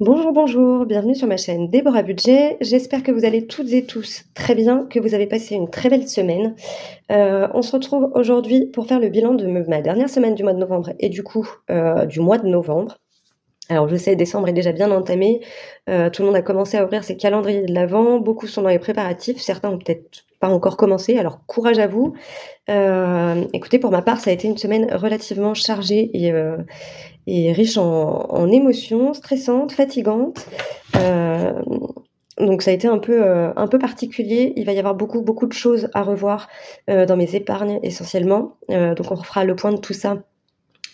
Bonjour, bonjour, bienvenue sur ma chaîne Déborah Budget. J'espère que vous allez toutes et tous très bien, que vous avez passé une très belle semaine. On se retrouve aujourd'hui pour faire le bilan de ma dernière semaine du mois de novembre et du coup du mois de novembre. Alors je sais, décembre est déjà bien entamé, tout le monde a commencé à ouvrir ses calendriers de l'Avent, beaucoup sont dans les préparatifs, certains ont peut-être pas encore commencé, alors courage à vous. Écoutez, pour ma part, ça a été une semaine relativement chargée et riche en émotions, stressante, fatigante. Donc ça a été un peu particulier. Il va y avoir beaucoup de choses à revoir dans mes épargnes essentiellement. Donc on refera le point de tout ça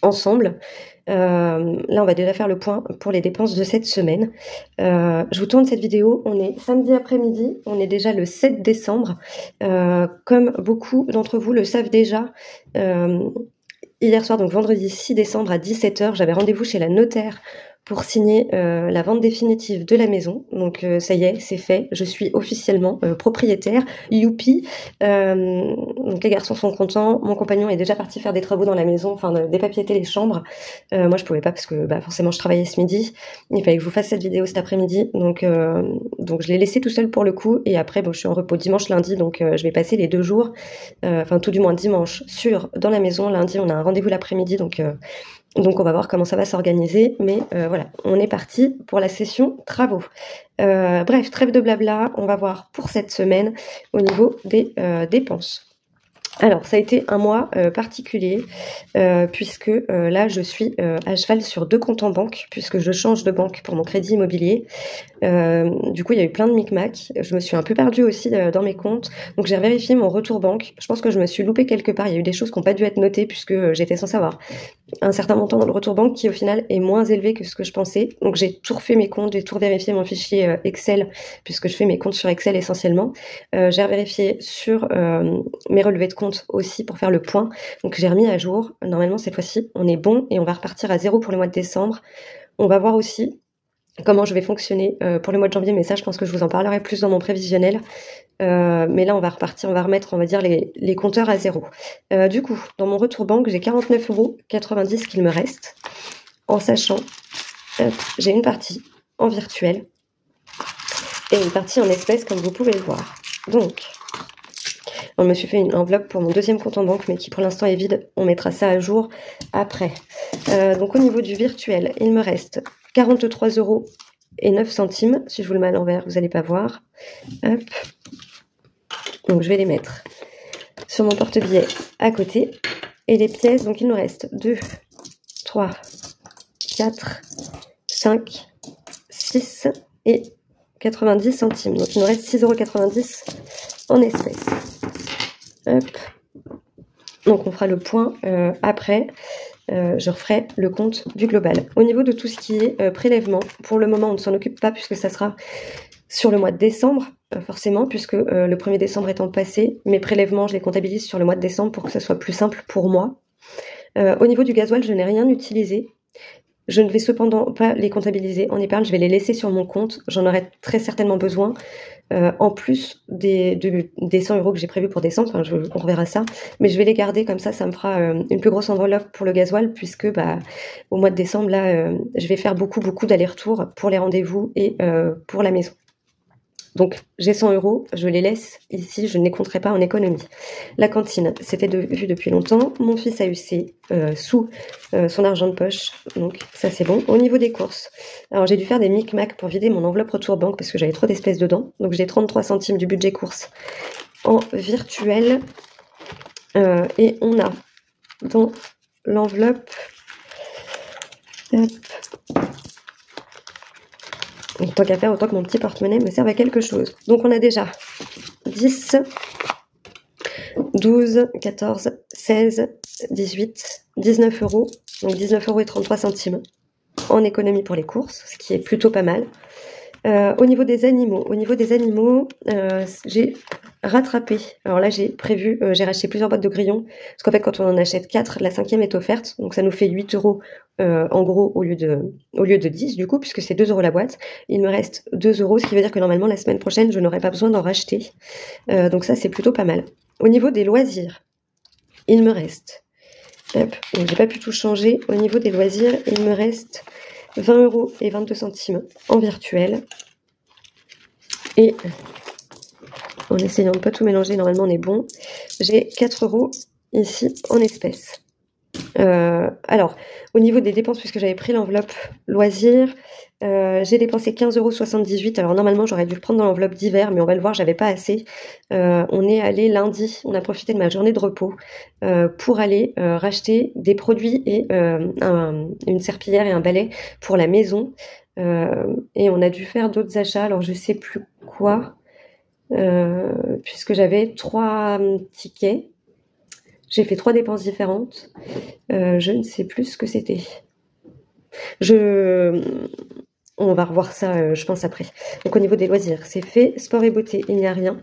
ensemble. Là, on va déjà faire le point pour les dépenses de cette semaine. Je vous tourne cette vidéo. On est samedi après-midi. On est déjà le 7 décembre. Comme beaucoup d'entre vous le savent déjà, hier soir, donc vendredi 6 décembre à 17h, j'avais rendez-vous chez la notaire pour signer la vente définitive de la maison. Donc ça y est, c'est fait. Je suis officiellement propriétaire. Youpi. Donc les garçons sont contents. Mon compagnon est déjà parti faire des travaux dans la maison, enfin dépapiéter les chambres. Moi je pouvais pas parce que forcément je travaillais ce midi. Il fallait que je vous fasse cette vidéo cet après-midi. Donc je l'ai laissé tout seul pour le coup. Et après je suis en repos dimanche, lundi. Donc je vais passer les 2 jours, enfin tout du moins dimanche, dans la maison. Lundi on a un rendez-vous l'après-midi. Donc on va voir comment ça va s'organiser, mais voilà, on est parti pour la session travaux. Bref, trêve de blabla, on va voir pour cette semaine au niveau des dépenses. Alors, ça a été un mois particulier, puisque là, je suis à cheval sur 2 comptes en banque, puisque je change de banque pour mon crédit immobilier. Du coup, il y a eu plein de micmacs. Je me suis un peu perdue aussi dans mes comptes. Donc, j'ai vérifié mon retour banque. Je pense que je me suis loupée quelque part. Il y a eu des choses qui n'ont pas dû être notées, puisque j'étais censée avoir un certain montant dans le retour banque qui, au final, est moins élevé que ce que je pensais. Donc, j'ai tout refait mes comptes, j'ai tout vérifié mon fichier Excel, puisque je fais mes comptes sur Excel essentiellement. J'ai vérifié sur mes relevés de compte aussi pour faire le point. Donc j'ai remis à jour. Normalement cette fois-ci on est bon et on va repartir à 0 pour le mois de décembre. On va voir aussi comment je vais fonctionner pour le mois de janvier, mais ça je pense que je vous en parlerai plus dans mon prévisionnel. Mais là on va repartir, on va remettre on va dire les compteurs à 0. Du coup dans mon retour banque j'ai 49,90 € qu'il me reste, en sachant j'ai une partie en virtuel et une partie en espèces comme vous pouvez le voir. Donc je me suis fait une enveloppe pour mon deuxième compte en banque, mais qui pour l'instant est vide. On mettra ça à jour après. Donc au niveau du virtuel, il me reste 43,09 €. Si je vous le mets à l'envers, vous n'allez pas voir. Hop. Donc je vais les mettre sur mon porte-billets à côté. Et les pièces, donc il nous reste 2, 3, 4, 5, 6 et 90 centimes. Donc il nous reste 6,90 € en espèces. Hop. Donc on fera le point après. Je referai le compte du global. Au niveau de tout ce qui est prélèvement, pour le moment on ne s'en occupe pas puisque ça sera sur le mois de décembre, forcément, puisque le 1er décembre étant passé, mes prélèvements je les comptabilise sur le mois de décembre pour que ça soit plus simple pour moi. Au niveau du gasoil, je n'ai rien utilisé. Je ne vais cependant pas les comptabiliser en épargne, je vais les laisser sur mon compte. J'en aurai très certainement besoin. En plus des 100 € que j'ai prévus pour décembre, enfin, on reverra ça, mais je vais les garder comme ça me fera une plus grosse enveloppe pour le gasoil, puisque au mois de décembre, là, je vais faire beaucoup d'allers-retours pour les rendez-vous et pour la maison. Donc j'ai 100 €, je les laisse ici, je ne les compterai pas en économie. La cantine, c'était vu depuis longtemps. Mon fils a eu sous son argent de poche, donc ça c'est bon. Au niveau des courses, alors j'ai dû faire des micmacs pour vider mon enveloppe retour banque parce que j'avais trop d'espèces dedans. Donc j'ai 33 centimes du budget course en virtuel. Et on a dans l'enveloppe... Tant qu'à faire, autant que mon petit porte-monnaie me serve à quelque chose. Donc on a déjà 10, 12, 14, 16, 18, 19 €. Donc 19,33 € en économie pour les courses, ce qui est plutôt pas mal. Au niveau des animaux, j'ai rattrapé. Alors là, j'ai racheté plusieurs boîtes de grillons, parce qu'en fait, quand on en achète 4, la 5e est offerte, donc ça nous fait 8 € en gros au lieu de 10 du coup, puisque c'est 2 € la boîte. Il me reste 2 €, ce qui veut dire que normalement la semaine prochaine, je n'aurai pas besoin d'en racheter. Donc ça, c'est plutôt pas mal. Au niveau des loisirs, il me reste... Hop, donc j'ai pas pu tout changer. Au niveau des loisirs, il me reste 20,22 € en virtuel. Et en essayant de ne pas tout mélanger, normalement on est bon. J'ai 4 € ici en espèces. Alors, au niveau des dépenses, puisque j'avais pris l'enveloppe loisirs, j'ai dépensé 15,78 €. Alors normalement j'aurais dû le prendre dans l'enveloppe d'hiver, mais on va le voir, j'avais pas assez. On est allé lundi, on a profité de ma journée de repos pour aller racheter des produits et une serpillière et un balai pour la maison. Et on a dû faire d'autres achats, alors je sais plus quoi, puisque j'avais 3 tickets. J'ai fait 3 dépenses différentes. Je ne sais plus ce que c'était. On va revoir ça, je pense, après. Donc, au niveau des loisirs, c'est fait. Sport et beauté, il n'y a rien.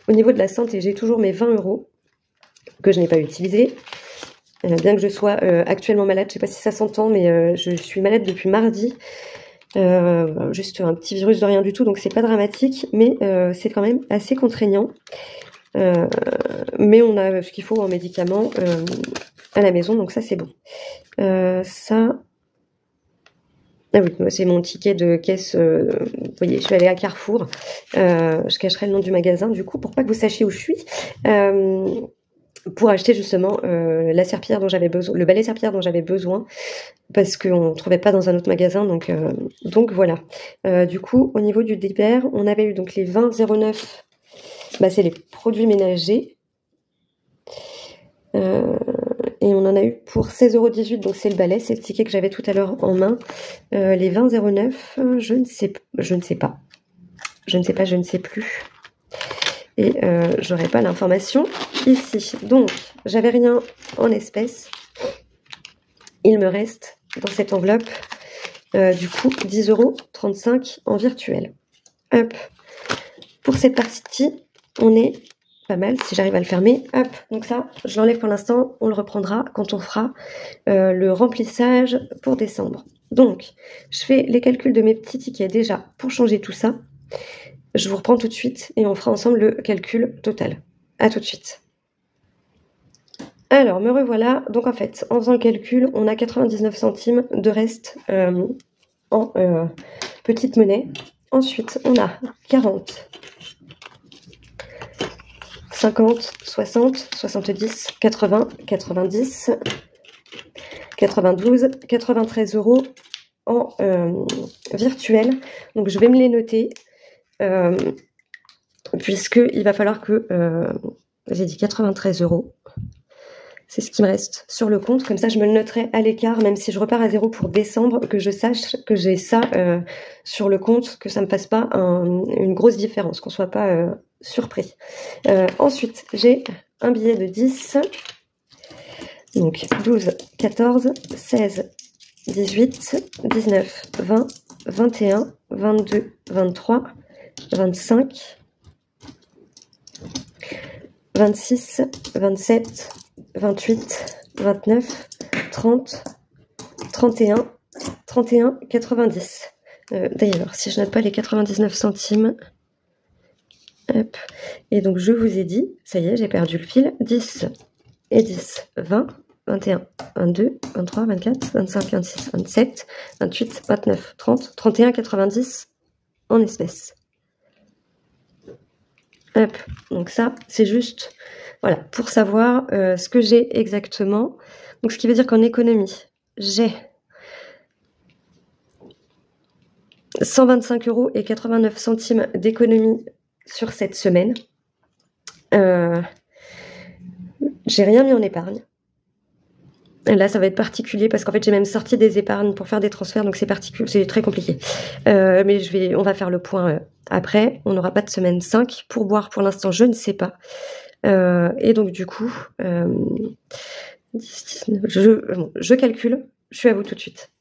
Au niveau de la santé, j'ai toujours mes 20 € que je n'ai pas utilisés. Bien que je sois actuellement malade, je ne sais pas si ça s'entend, mais je suis malade depuis mardi. Juste un petit virus de rien du tout, donc c'est pas dramatique, mais c'est quand même assez contraignant. Mais on a ce qu'il faut en médicaments à la maison, donc ça c'est bon. Ça, ah oui, c'est mon ticket de caisse. Vous voyez, je suis allée à Carrefour. Je cacherai le nom du magasin du coup pour pas que vous sachiez où je suis. Pour acheter justement la serpillière dont j'avais besoin, le balai serpillière dont j'avais besoin, parce qu'on ne trouvait pas dans un autre magasin, donc voilà. Du coup, au niveau du départ, on avait eu donc les 20,09 €. Bah, c'est les produits ménagers. Et on en a eu pour 16,18 €, donc c'est le balai, c'est le ticket que j'avais tout à l'heure en main. Les 20,09 €, je ne sais pas. Je ne sais plus. Et j'aurais pas l'information ici. Donc, j'avais rien en espèces. Il me reste dans cette enveloppe, du coup, 10,35 € en virtuel. Hop. Pour cette partie, on est pas mal, si j'arrive à le fermer. Hop, donc ça, je l'enlève pour l'instant. On le reprendra quand on fera le remplissage pour décembre. Donc, je fais les calculs de mes petits tickets déjà pour changer tout ça. Je vous reprends tout de suite et on fera ensemble le calcul total. À tout de suite. Alors, me revoilà. Donc en fait, en faisant le calcul, on a 99 centimes de reste en petite monnaie. Ensuite, on a 40, 50, 60, 70, 80, 90, 92, 93 € en virtuel. Donc je vais me les noter. Puisqu'il va falloir que j'ai dit 93 €, c'est ce qui me reste sur le compte, comme ça je me le noterai à l'écart, même si je repars à 0 pour décembre, que je sache que j'ai ça sur le compte, que ça me fasse pas une grosse différence, qu'on soit pas surpris. Ensuite j'ai un billet de 10, donc 12, 14, 16, 18, 19, 20, 21, 22, 23, 25, 26, 27, 28, 29, 30, 31, 31, 90. D'ailleurs, si je note pas les 99 centimes, hop, et donc je vous ai dit, ça y est, j'ai perdu le fil, 10 et 10, 20, 21, 22, 23, 24, 25, 26, 27, 28, 29, 30, 31, 90 en espèces. Hop, donc ça, c'est juste, voilà, pour savoir ce que j'ai exactement. Donc, ce qui veut dire qu'en économie, j'ai 125,89 € d'économie sur cette semaine. J'ai rien mis en épargne. Là, ça va être particulier parce qu'en fait, j'ai même sorti des épargnes pour faire des transferts, donc c'est très compliqué. Mais on va faire le point après. On n'aura pas de semaine 5. Pour boire, pour l'instant, je ne sais pas. Et donc, du coup, 10, 19, je calcule. Je suis à vous tout de suite.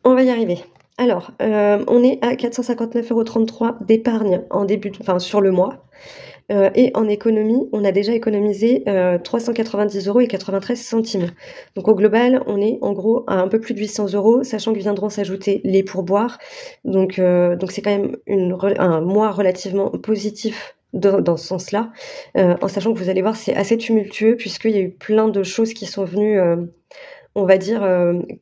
On va y arriver. Alors, on est à 459,33 € d'épargne sur le mois. Et en économie, on a déjà économisé 390,93 €. Donc au global, on est en gros à un peu plus de 800 €, sachant que viendront s'ajouter les pourboires. Donc c'est quand même un mois relativement positif dans ce sens-là, en sachant que vous allez voir, c'est assez tumultueux puisqu'il y a eu plein de choses qui sont venues, on va dire,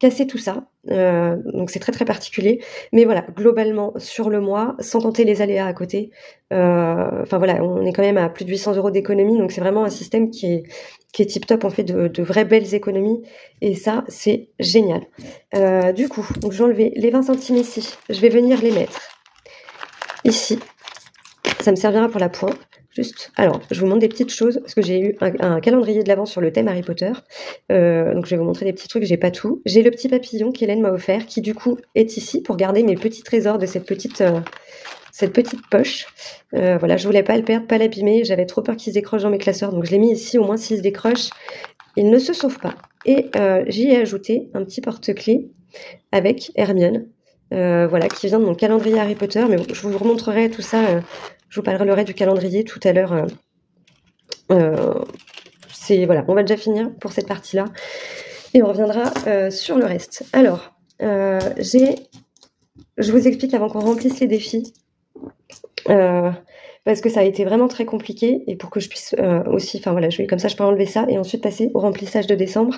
casser tout ça. Donc c'est très, très particulier. Mais voilà, globalement, sur le mois, sans compter les aléas à côté, enfin voilà, on est quand même à plus de 800 € d'économie, donc c'est vraiment un système qui est tip top. On fait de vraies belles économies et ça, c'est génial. Du coup, donc je vais enlever les 20 centimes ici. Je vais venir les mettre ici. Ça me servira pour la pointe. Juste, alors, je vous montre des petites choses, parce que j'ai eu un calendrier de l'Avent sur le thème Harry Potter. Donc, je vais vous montrer des petits trucs, j'ai pas tout. J'ai le petit papillon qu'Hélène m'a offert, qui du coup est ici pour garder mes petits trésors de cette petite poche. Voilà, je voulais pas le perdre, pas l'abîmer. J'avais trop peur qu'il se décroche dans mes classeurs, donc je l'ai mis ici, au moins s'il se décroche, il ne se sauve pas. Et j'y ai ajouté un petit porte-clés avec Hermione, voilà, qui vient de mon calendrier Harry Potter, mais je vous remontrerai tout ça. Je vous parlerai du calendrier tout à l'heure. Voilà, on va déjà finir pour cette partie-là et on reviendra sur le reste. Alors, je vous explique avant qu'on remplisse les défis, parce que ça a été vraiment très compliqué et pour que je puisse aussi, enfin voilà, comme ça je peux enlever ça et ensuite passer au remplissage de décembre.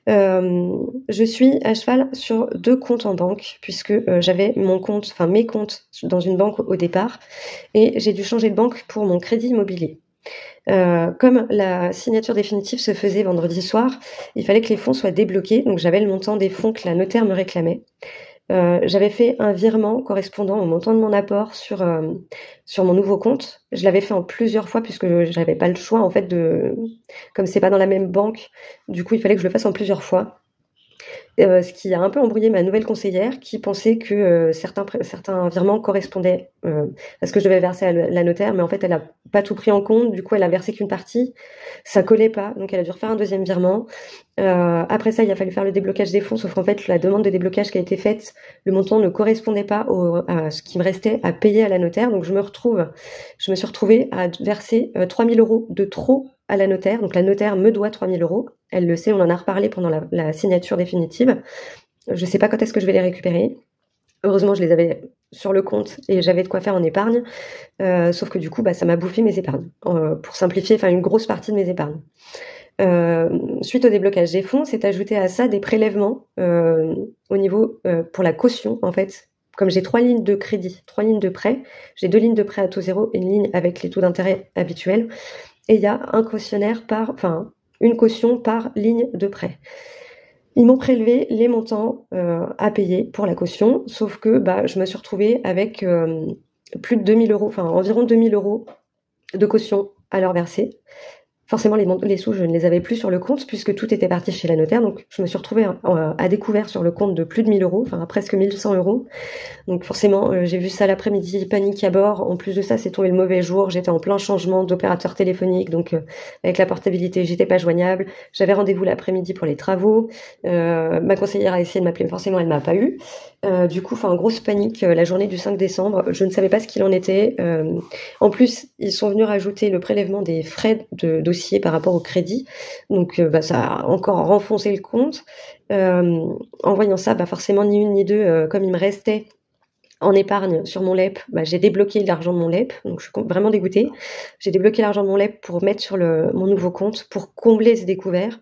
Je suis à cheval sur 2 comptes en banque puisque j'avais mes comptes dans une banque au départ et j'ai dû changer de banque pour mon crédit immobilier. Comme la signature définitive se faisait vendredi soir, il fallait que les fonds soient débloqués, donc j'avais le montant des fonds que la notaire me réclamait. J'avais fait un virement correspondant au montant de mon apport sur mon nouveau compte. Je l'avais fait en plusieurs fois puisque j'avais pas le choix en fait comme c'est pas dans la même banque, du coup il fallait que je le fasse en plusieurs fois. Ce qui a un peu embrouillé ma nouvelle conseillère qui pensait que certains virements correspondaient à ce que je devais verser à la notaire, mais en fait elle a pas tout pris en compte, du coup elle a versé qu'une partie, ça collait pas, donc elle a dû refaire un deuxième virement. Après ça il a fallu faire le déblocage des fonds, sauf qu'en fait la demande de déblocage qui a été faite, le montant ne correspondait pas à ce qui me restait à payer à la notaire, donc je me suis retrouvée à verser 3 000 € de trop à la notaire, donc la notaire me doit 3 000 €, elle le sait, on en a reparlé pendant la signature définitive. Je sais pas quand est-ce que je vais les récupérer. Heureusement, je les avais sur le compte et j'avais de quoi faire en épargne. Sauf que du coup, ça m'a bouffé mes épargnes. Pour simplifier, enfin une grosse partie de mes épargnes. Suite au déblocage des fonds, s'est ajouté à ça des prélèvements au niveau pour la caution. En fait, comme j'ai 3 lignes de crédit, 3 lignes de prêt, j'ai 2 lignes de prêt à taux zéro et une ligne avec les taux d'intérêt habituels. Et il y a une caution par ligne de prêt. Ils m'ont prélevé les montants à payer pour la caution, sauf que je me suis retrouvée avec plus de 2 000 €, enfin environ 2 000 € de caution à leur verser. Forcément, les sous, je ne les avais plus sur le compte puisque tout était parti chez la notaire. Donc, je me suis retrouvée à découvert sur le compte de plus de 1 000 €, enfin presque 1 100 €. Donc, forcément, j'ai vu ça l'après-midi, panique à bord. En plus de ça, c'est tombé le mauvais jour. J'étais en plein changement d'opérateur téléphonique. Donc, avec la portabilité, j'étais pas joignable. J'avais rendez-vous l'après-midi pour les travaux. Ma conseillère a essayé de m'appeler, mais forcément, elle m'a pas eu. Du coup, grosse panique la journée du 5 décembre. Je ne savais pas ce qu'il en était. En plus, ils sont venus rajouter le prélèvement des frais de dossier par rapport au crédit. Donc, ça a encore renfoncé le compte. En voyant ça, forcément, ni une ni deux, comme il me restait en épargne sur mon LEP, j'ai débloqué l'argent de mon LEP, donc je suis vraiment dégoûtée. J'ai débloqué l'argent de mon LEP pour mettre sur mon nouveau compte, pour combler ce découvert.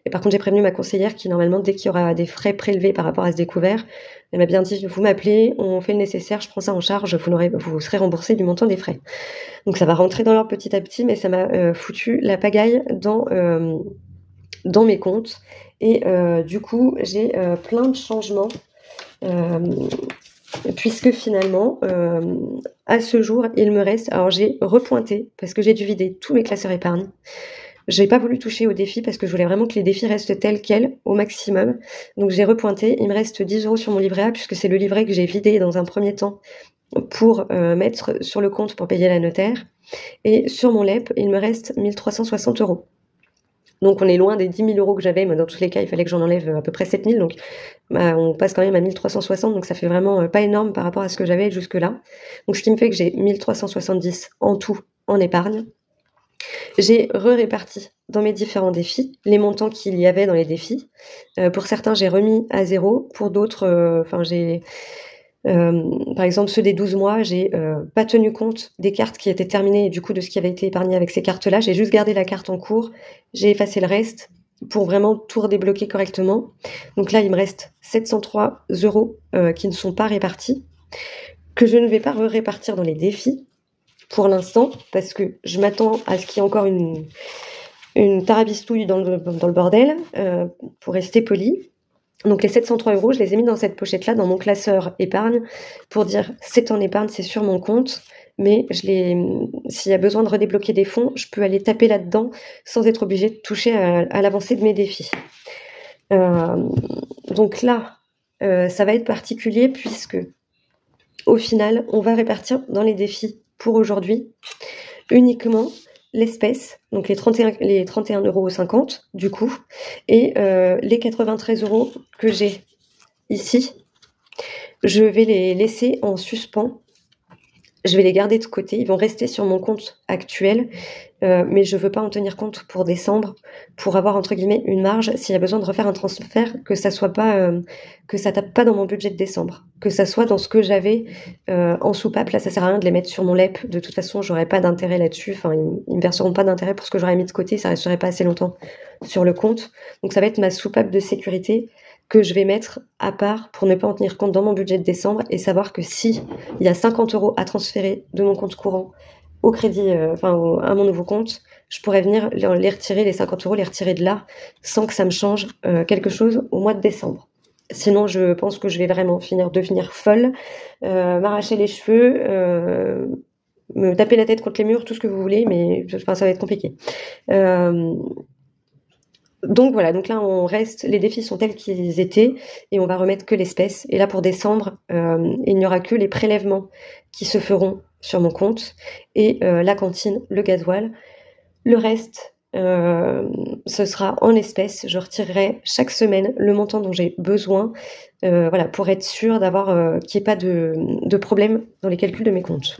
Et par contre, j'ai prévenu ma conseillère qui, normalement, dès qu'il y aura des frais prélevés par rapport à ce découvert, elle m'a bien dit, vous m'appelez, on fait le nécessaire, je prends ça en charge, vous serez remboursé du montant des frais. Donc ça va rentrer dans l'ordre petit à petit, mais ça m'a foutu la pagaille dans mes comptes. Et du coup, j'ai plein de changements. Puisque finalement, à ce jour, il me reste... Alors j'ai repointé, parce que j'ai dû vider tous mes classeurs épargne. J'ai pas voulu toucher aux défis, parce que je voulais vraiment que les défis restent tels quels, au maximum. Donc j'ai repointé, il me reste 10 € sur mon livret A, puisque c'est le livret que j'ai vidé dans un premier temps, pour mettre sur le compte pour payer la notaire. Et sur mon LEP, il me reste 1 360 €. Donc on est loin des 10 000 € que j'avais, mais dans tous les cas, il fallait que j'en enlève à peu près 7 000, donc on passe quand même à 1 360, donc ça fait vraiment pas énorme par rapport à ce que j'avais jusque-là. Donc ce qui me fait que j'ai 1 370 en tout en épargne. J'ai réparti dans mes différents défis les montants qu'il y avait dans les défis. Pour certains, j'ai remis à zéro, pour d'autres, par exemple, ceux des 12 mois, j'ai pas tenu compte des cartes qui étaient terminées et du coup de ce qui avait été épargné avec ces cartes-là. J'ai juste gardé la carte en cours, j'ai effacé le reste pour vraiment tout redébloquer correctement. Donc là, il me reste 703 € qui ne sont pas répartis, que je ne vais pas répartir dans les défis pour l'instant, parce que je m'attends à ce qu'il y ait encore une tarabistouille dans le bordel, pour rester poli. Donc les 703 €, je les ai mis dans cette pochette-là, dans mon classeur épargne, pour dire c'est en épargne, c'est sur mon compte, mais s'il y a besoin de redébloquer des fonds, je peux aller taper là-dedans sans être obligée de toucher à l'avancée de mes défis. Donc là, ça va être particulier puisque au final, on va répartir dans les défis pour aujourd'hui uniquement l'espèce, donc les 31,50 € du coup, et les 93 € que j'ai ici, je vais les laisser en suspens. Je vais les garder de côté, ils vont rester sur mon compte actuel, mais je ne veux pas en tenir compte pour décembre, pour avoir entre guillemets une marge s'il y a besoin de refaire un transfert, que ça soit pas, que ça tape pas dans mon budget de décembre, que ça soit dans ce que j'avais en soupape. Là, ça sert à rien de les mettre sur mon LEP. De toute façon, j'aurais pas d'intérêt là-dessus. Enfin, ils me verseront pas d'intérêt pour ce que j'aurais mis de côté. Ça resterait pas assez longtemps sur le compte. Donc, ça va être ma soupape de sécurité que je vais mettre à part pour ne pas en tenir compte dans mon budget de décembre et savoir que si il y a 50 € à transférer de mon compte courant au crédit, à mon nouveau compte, je pourrais venir les retirer, les 50 €, les retirer de là sans que ça me change quelque chose au mois de décembre. Sinon, je pense que je vais vraiment devenir folle, m'arracher les cheveux, me taper la tête contre les murs, tout ce que vous voulez, mais ça va être compliqué. Donc voilà, donc là les défis sont tels qu'ils étaient et on va remettre que l'espèce. Et là pour décembre, il n'y aura que les prélèvements qui se feront sur mon compte et la cantine, le gasoil. Le reste, ce sera en espèces. Je retirerai chaque semaine le montant dont j'ai besoin, pour être sûre d'avoir qu'il n'y ait pas de problème dans les calculs de mes comptes.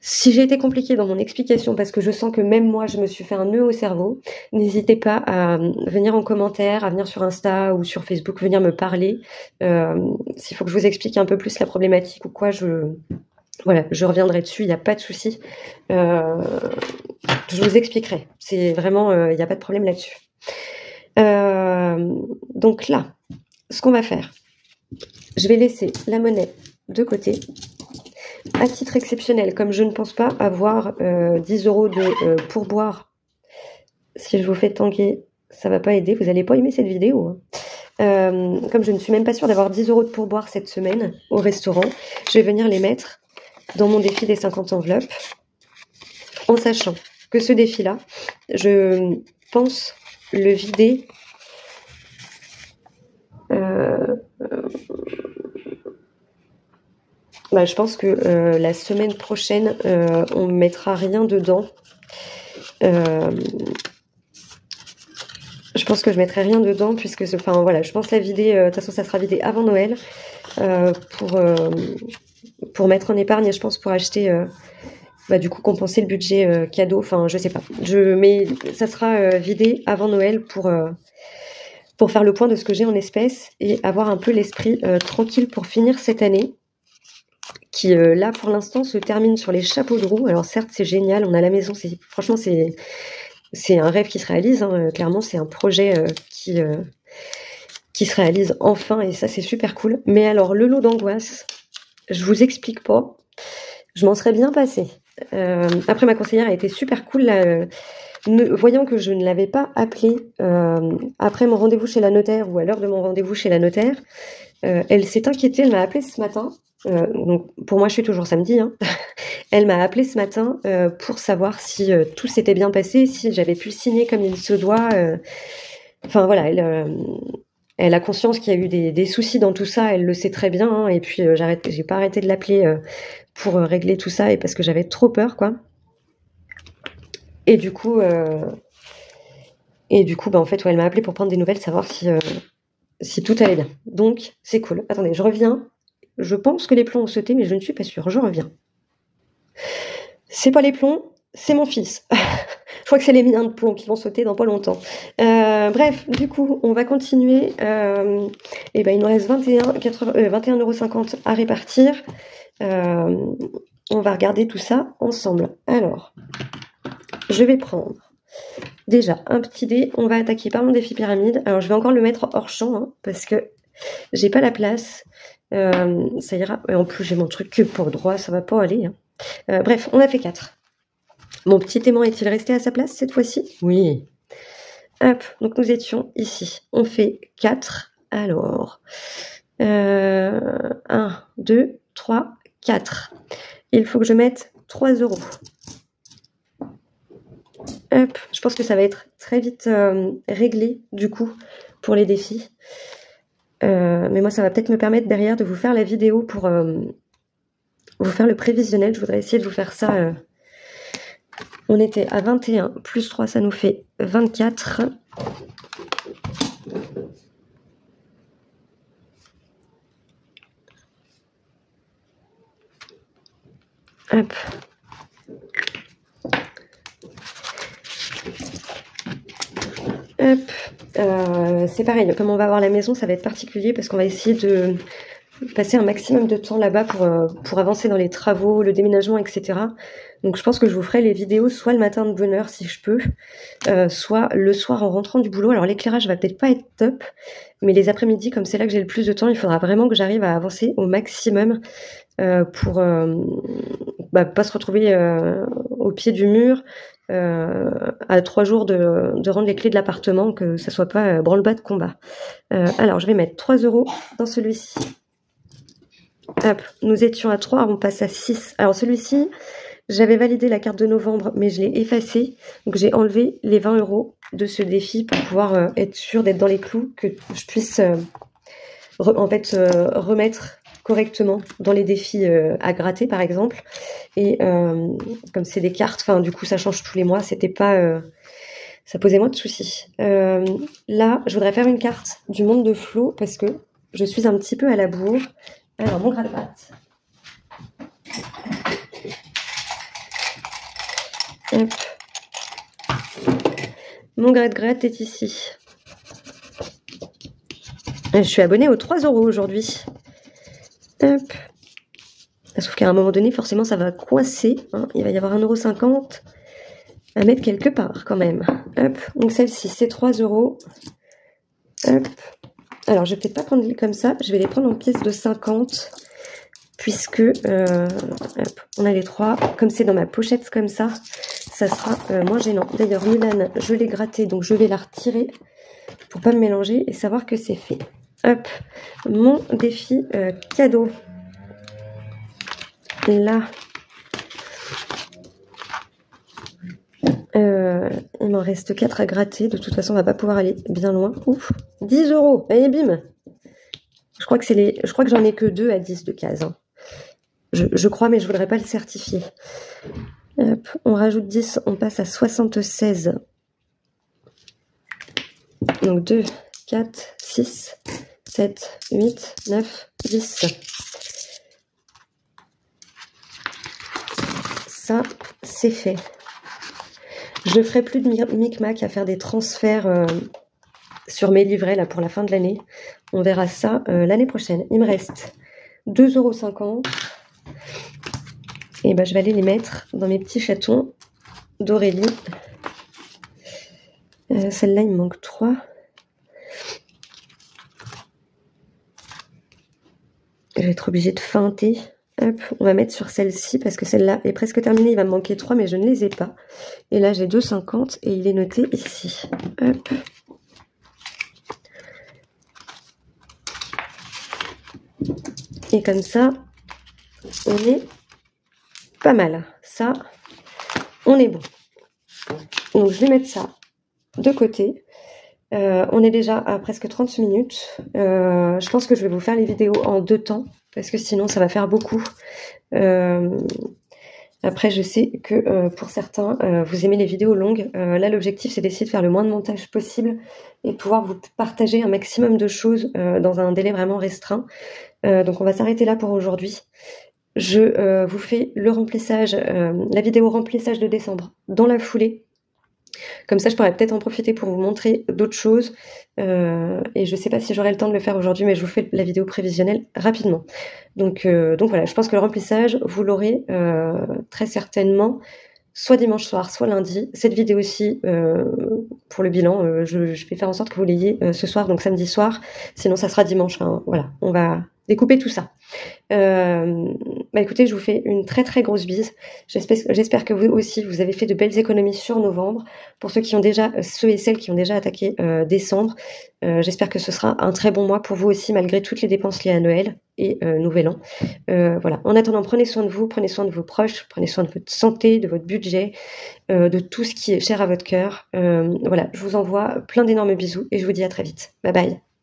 Si j'ai été compliquée dans mon explication parce que je sens que même moi je me suis fait un nœud au cerveau, n'hésitez pas à venir en commentaire, à venir sur Insta ou sur Facebook, venir me parler. S'il faut que je vous explique un peu plus la problématique ou quoi, je reviendrai dessus, il n'y a pas de souci. Je vous expliquerai. C'est vraiment, il n'y a pas de problème là-dessus. Donc là, ce qu'on va faire, je vais laisser la monnaie de côté. À titre exceptionnel, comme je ne pense pas avoir 10 € de pourboire, si je vous fais tanguer, ça va pas aider, vous n'allez pas aimer cette vidéo. Comme je ne suis même pas sûre d'avoir 10 € de pourboire cette semaine au restaurant, je vais venir les mettre dans mon défi des 50 enveloppes, en sachant que ce défi-là, je pense le vider je pense que la semaine prochaine, on ne mettra rien dedans. Je pense que je mettrai rien dedans puisque, je pense la vider. De toute façon, ça sera vidé avant Noël pour mettre en épargne. Et je pense pour acheter, du coup, compenser le budget cadeau. Enfin, je sais pas. Mais ça sera vidé avant Noël pour faire le point de ce que j'ai en espèces et avoir un peu l'esprit tranquille pour finir cette année. Qui là pour l'instant se termine sur les chapeaux de roue. Alors certes c'est génial, on a la maison, franchement c'est un rêve qui se réalise, hein. Clairement c'est un projet qui se réalise enfin et ça c'est super cool. Mais alors le lot d'angoisse, je vous explique pas, je m'en serais bien passée. Après ma conseillère a été super cool là, voyant que je ne l'avais pas appelée après mon rendez-vous chez la notaire ou à l'heure de mon rendez-vous chez la notaire, elle s'est inquiétée, elle m'a appelée ce matin. Donc pour moi je suis toujours samedi, hein. Elle m'a appelé ce matin pour savoir si tout s'était bien passé, si j'avais pu signer comme il se doit. Elle a conscience qu'il y a eu des soucis dans tout ça, elle le sait très bien, hein. Et puis j'ai pas arrêté de l'appeler pour régler tout ça et parce que j'avais trop peur quoi. Et du coup en fait elle m'a appelé pour prendre des nouvelles, savoir si tout allait bien. Donc c'est cool. Attendez, je reviens. Je pense que les plombs ont sauté, mais je ne suis pas sûre. Je reviens. C'est pas les plombs, c'est mon fils. Je crois que c'est les miens de plomb qui vont sauter dans pas longtemps. Bref, du coup, on va continuer. Il nous reste 21,50 € à répartir. On va regarder tout ça ensemble. Alors, je vais prendre Déjà, un petit dé, on va attaquer par mon défi pyramide. Alors, je vais encore le mettre hors champ, hein, parce que j'ai pas la place. Ça ira. Et en plus, j'ai mon truc que pour droit, ça va pas aller. Hein. Bref, on a fait 4. Mon petit aimant est-il resté à sa place cette fois-ci? Oui. Hop, donc nous étions ici. On fait 4. Alors, 1, 2, 3, 4. Il faut que je mette 3 €. Hop, je pense que ça va être très vite réglé, du coup, pour les défis. Mais moi, ça va peut-être me permettre derrière de vous faire la vidéo pour vous faire le prévisionnel. Je voudrais essayer de vous faire ça. On était à 21 plus 3, ça nous fait 24. Hop. Hop. C'est pareil, comme on va avoir la maison, ça va être particulier parce qu'on va essayer de passer un maximum de temps là-bas pour avancer dans les travaux, le déménagement, etc. Donc je pense que je vous ferai les vidéos soit le matin de bonne heure si je peux, soit le soir en rentrant du boulot. Alors l'éclairage va peut-être pas être top, mais les après-midi, comme c'est là que j'ai le plus de temps, il faudra vraiment que j'arrive à avancer au maximum pour pas se retrouver au pied du mur à 3 jours de rendre les clés de l'appartement, que ça soit pas branle-bas de combat. Alors je vais mettre 3 € dans celui-ci. Hop, nous étions à 3, on passe à 6. Alors celui-ci, j'avais validé la carte de novembre, mais je l'ai effacé. Donc j'ai enlevé les 20 € de ce défi pour pouvoir être sûre d'être dans les clous, que je puisse remettre correctement dans les défis à gratter par exemple. Et comme c'est des cartes, enfin du coup ça change tous les mois, c'était pas... ça posait moins de soucis. Là, je voudrais faire une carte du monde de Flo parce que je suis un petit peu à la bourre. Alors, mon gratte-patte. Hop. Mon gratte-gratte est ici. Je suis abonnée aux 3 € aujourd'hui. Hop. Sauf qu'à un moment donné, forcément, ça va coincer. Hein. Il va y avoir 1,50 € à mettre quelque part quand même. Hop. Donc celle-ci, c'est 3 €. Hop. Alors, je vais peut-être pas prendre comme ça. Je vais les prendre en pièces de 50. Puisque, hop, on a les 3. Comme c'est dans ma pochette comme ça, ça sera moins gênant. D'ailleurs, Mulan, je l'ai grattée, donc je vais la retirer pour pas me mélanger et savoir que c'est fait. Hop, mon défi cadeau. Là, il m'en reste 4 à gratter. De toute façon, on va pas pouvoir aller bien loin. Ouf, 10 €. Allez, bim. Je crois que j'en ai que 2 à 10 de cases. Hein. Je crois, mais je voudrais pas le certifier. Hop, on rajoute 10, on passe à 76. Donc 2, 4, 6, 7, 8, 9, 10. Ça, c'est fait. Je ferai plus de micmac à faire des transferts sur mes livrets là pour la fin de l'année. On verra ça l'année prochaine. Il me reste 2,50 €. Et ben, je vais aller les mettre dans mes petits chatons d'Aurélie. Celle-là, il me manque 3. Je vais être obligée de feinter. Hop, on va mettre sur celle-ci parce que celle-là est presque terminée. Il va me manquer 3, mais je ne les ai pas. Et là, j'ai 2,50 et il est noté ici. Hop. Et comme ça, on est pas mal. Ça, on est bon. Donc, je vais mettre ça de côté. On est déjà à presque 30 minutes. Je pense que je vais vous faire les vidéos en 2 temps parce que sinon, ça va faire beaucoup. Après, je sais que pour certains, vous aimez les vidéos longues. Là, l'objectif, c'est d'essayer de faire le moins de montage possible et de pouvoir vous partager un maximum de choses dans un délai vraiment restreint. Donc, on va s'arrêter là pour aujourd'hui. Je vous fais le remplissage, la vidéo remplissage de décembre dans la foulée. Comme ça, je pourrais peut-être en profiter pour vous montrer d'autres choses. Et je ne sais pas si j'aurai le temps de le faire aujourd'hui, mais je vous fais la vidéo prévisionnelle rapidement. Donc voilà, je pense que le remplissage, vous l'aurez très certainement soit dimanche soir, soit lundi. Cette vidéo-ci, pour le bilan, je vais faire en sorte que vous l'ayez ce soir, donc samedi soir. Sinon, ça sera dimanche. Enfin, voilà, on va découper tout ça. Écoutez, je vous fais une très très grosse bise. J'espère que vous aussi, vous avez fait de belles économies sur novembre. Pour ceux et celles qui ont déjà attaqué décembre, j'espère que ce sera un très bon mois pour vous aussi, malgré toutes les dépenses liées à Noël et Nouvel An. Voilà. En attendant, prenez soin de vous, prenez soin de vos proches, prenez soin de votre santé, de votre budget, de tout ce qui est cher à votre cœur. Voilà, je vous envoie plein d'énormes bisous et je vous dis à très vite. Bye bye.